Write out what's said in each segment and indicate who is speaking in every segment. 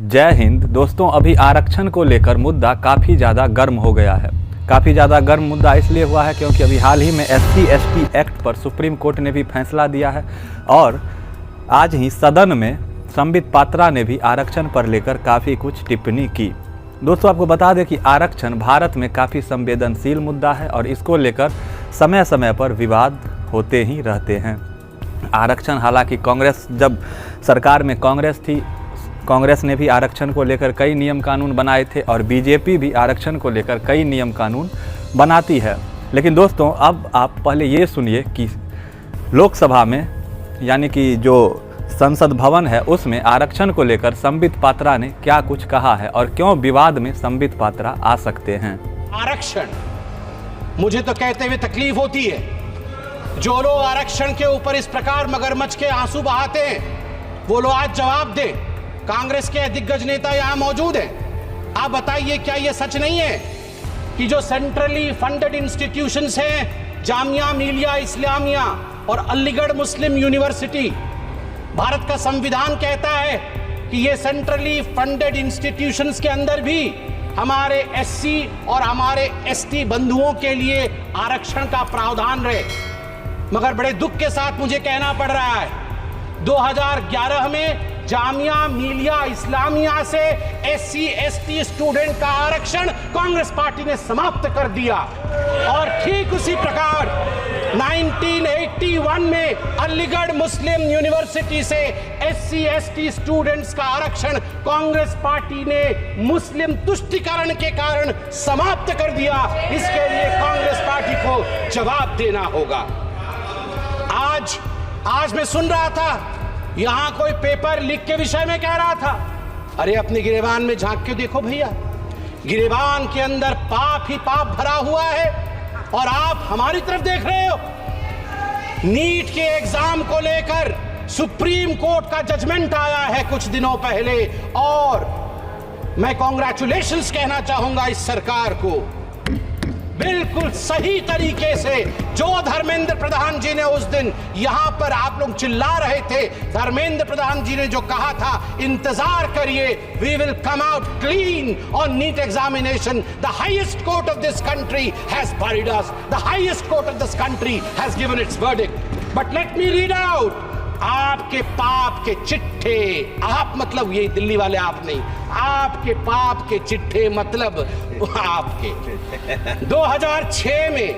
Speaker 1: जय हिंद दोस्तों। अभी आरक्षण को लेकर मुद्दा काफ़ी ज़्यादा गर्म हो गया है। काफ़ी ज़्यादा गर्म मुद्दा इसलिए हुआ है क्योंकि अभी हाल ही में SC/ST एक्ट पर सुप्रीम कोर्ट ने भी फैसला दिया है और आज ही सदन में संबित पात्रा ने भी आरक्षण पर लेकर काफ़ी कुछ टिप्पणी की। दोस्तों आपको बता दें कि आरक्षण भारत में काफ़ी संवेदनशील मुद्दा है और इसको लेकर समय समय पर विवाद होते ही रहते हैं। आरक्षण हालांकि कांग्रेस जब सरकार में कांग्रेस थी, कांग्रेस ने भी आरक्षण को लेकर कई नियम कानून बनाए थे और बीजेपी भी आरक्षण को लेकर कई नियम कानून बनाती है। लेकिन दोस्तों अब आप पहले ये सुनिए कि लोकसभा में यानी कि जो संसद भवन है उसमें आरक्षण को लेकर संबित पात्रा ने क्या कुछ कहा है और क्यों विवाद में संबित पात्रा आ सकते हैं।
Speaker 2: आरक्षण मुझे तो कहते हुए तकलीफ होती है, जो लोग आरक्षण के ऊपर इस प्रकार मगरमच्छ के आंसू बहाते हैं वो लोग आज जवाब दें। कांग्रेस के दिग्गज नेता यहां मौजूद हैं, आप बताइए क्या यह सच नहीं है कि जो सेंट्रली फंडेड इंस्टीट्यूशंस हैं, जामिया मिलिया इस्लामिया और अलीगढ़ मुस्लिम यूनिवर्सिटी, भारत का संविधान कहता है कि ये सेंट्रली फंडेड इंस्टीट्यूशंस के अंदर भी हमारे SC और हमारे ST बंधुओं के लिए आरक्षण का प्रावधान रहे। मगर बड़े दुख के साथ मुझे कहना पड़ रहा है 2011 में जामिया मिलिया इस्लामिया से SC/ST स्टूडेंट का आरक्षण कांग्रेस पार्टी ने समाप्त कर दिया और ठीक उसी प्रकार 1981 में अलीगढ़ मुस्लिम यूनिवर्सिटी से SC/ST स्टूडेंट्स का आरक्षण कांग्रेस पार्टी ने मुस्लिम तुष्टीकरण के कारण समाप्त कर दिया। इसके लिए कांग्रेस पार्टी को जवाब देना होगा। आज मैं सुन रहा था यहां कोई पेपर लीक के विषय में कह रहा था, अरे अपने गिरेबान में झांक के देखो भैया, गिरेबान के अंदर पाप ही पाप भरा हुआ है और आप हमारी तरफ देख रहे हो। नीट के एग्जाम को लेकर सुप्रीम कोर्ट का जजमेंट आया है कुछ दिनों पहले और मैं कांग्रेचुलेशंस कहना चाहूंगा इस सरकार को। बिल्कुल सही तरीके से जो धर्मेंद्र प्रधान जी ने उस दिन यहां पर आप लोग चिल्ला रहे थे, धर्मेंद्र प्रधान जी ने जो कहा था इंतजार करिए, we will come out clean on NEET examination, the highest court of this country has buried us, the highest court of this country has given its verdict. But let me read out आपके पाप के चिट्ठे, आप मतलब ये दिल्ली वाले आप नहीं, आपके पाप के चिट्ठे मतलब आपके 2006 में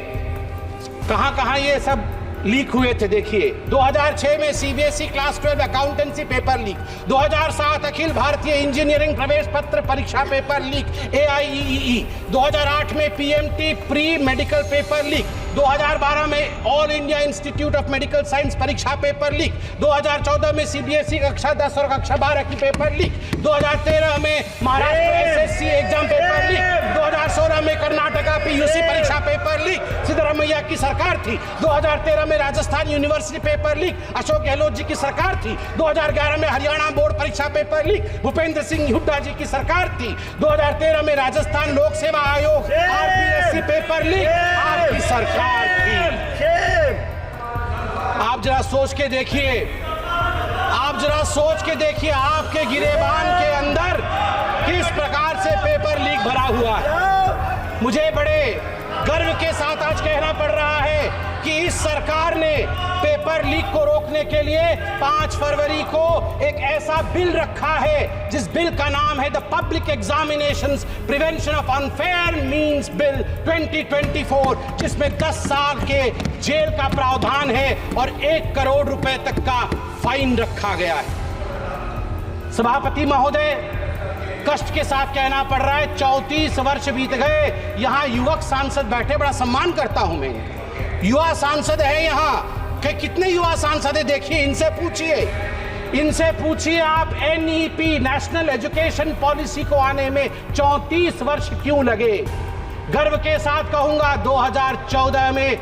Speaker 2: कहां ये सब लीक हुए थे। देखिए 2006 में CBSE class 12 accountancy paper leak, 2007 Akhil Bharatiya engineering प्रवेश पत्र परीक्षा पेपर लीक AIEEE, 2008 में PMT pre medical paper leak, 2012 में all India institute of medical science परीक्षा पेपर लीक, 2014 में CBSE कक्षा 10 और कक्षा 12 की पेपर लीक, 2013 में Maharashtra SSC exam paper leak, 2016 में कर्नाटका PUC परीक्षा पेपर लीक, सिद्धरामैया की सरकार थी, 2013 में Rajasthan university paper leak, Ashok Gehlot ji की सरकार थी, 2011 में हरियाणा बोर्ड परीक्षा पेपर लीक, भूपेंद्र सिंह हुड्डा जी की सरकार थी, 2013 में राजस्थान लोक सेवा आयोग RPSC पेपर लीक आपकी सरकार थी। आप जरा सोच के देखिए, आपके गिरेबान के अंदर किस प्रकार से पेपर लीक भरा हुआ है। मुझे बड़े गर्व के साथ आज कहना पड़ रहा है कि इस सरकार ने पेपर लीक को रोकने के लिए 5 फरवरी को एक ऐसा बिल रखा है जिस बिल का नाम है the public examinations prevention of unfair means bill 2024, जिसमें 10 साल के जेल का प्रावधान है और 1 करोड़ रुपए तक का फाइन रखा गया है। सभापति महोदय, कष्ट के साथ कहना पड़ रहा है 34 वर्ष बीत गए, यहां युवक सांसद बैठे, बड़ा सम्मान करता हूं मैं, युवा सांसद है यहाँ कि कितने युवा सांसद है देखिए, इनसे पूछिए आप NEP नेशनल एजुकेशन पॉलिसी को आने में 34 वर्ष क्यों लगे। गर्व के साथ कहूंगा 2014 में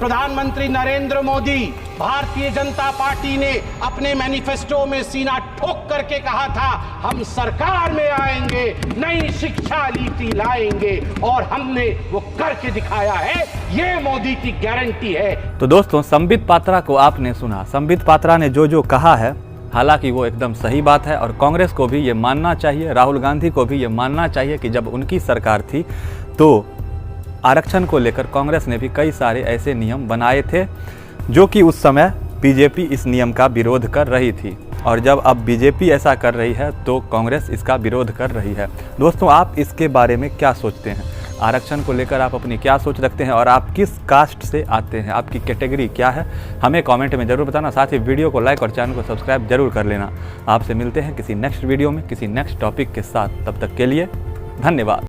Speaker 2: प्रधानमंत्री नरेंद्र मोदी, भारतीय जनता पार्टी ने अपने मैनिफेस्टो में सीना ठोक करके कहा था हम सरकार में आएंगे, नई शिक्षा नीति लाएंगे और हमने वो करके दिखाया है, ये मोदी की गारंटी है।
Speaker 1: तो दोस्तों संबित पात्रा को आपने सुना, संबित पात्रा ने जो कहा है हालांकि वो एकदम सही बात है और कांग्रेस को भी ये मानना चाहिए, राहुल गांधी को भी ये मानना चाहिए कि जब उनकी सरकार थी तो आरक्षण को लेकर कांग्रेस ने भी कई सारे ऐसे नियम बनाए थे जो कि उस समय बीजेपी इस नियम का विरोध कर रही थी, और जब अब बीजेपी ऐसा कर रही है तो कांग्रेस इसका विरोध कर रही है। दोस्तों, आप इसके बारे में क्या सोचते हैं? आरक्षण को लेकर आप अपनी क्या सोच रखते हैं और आप किस कास्ट से आते हैं? आपकी कैटेगरी क्या है? हमें कमेंट में ज़रूर बताना। साथ ही वीडियो को लाइक और चैनल को सब्सक्राइब जरूर कर लेना। आपसे मिलते हैं किसी नेक्स्ट वीडियो में किसी नेक्स्ट टॉपिक के साथ। तब तक के लिए धन्यवाद।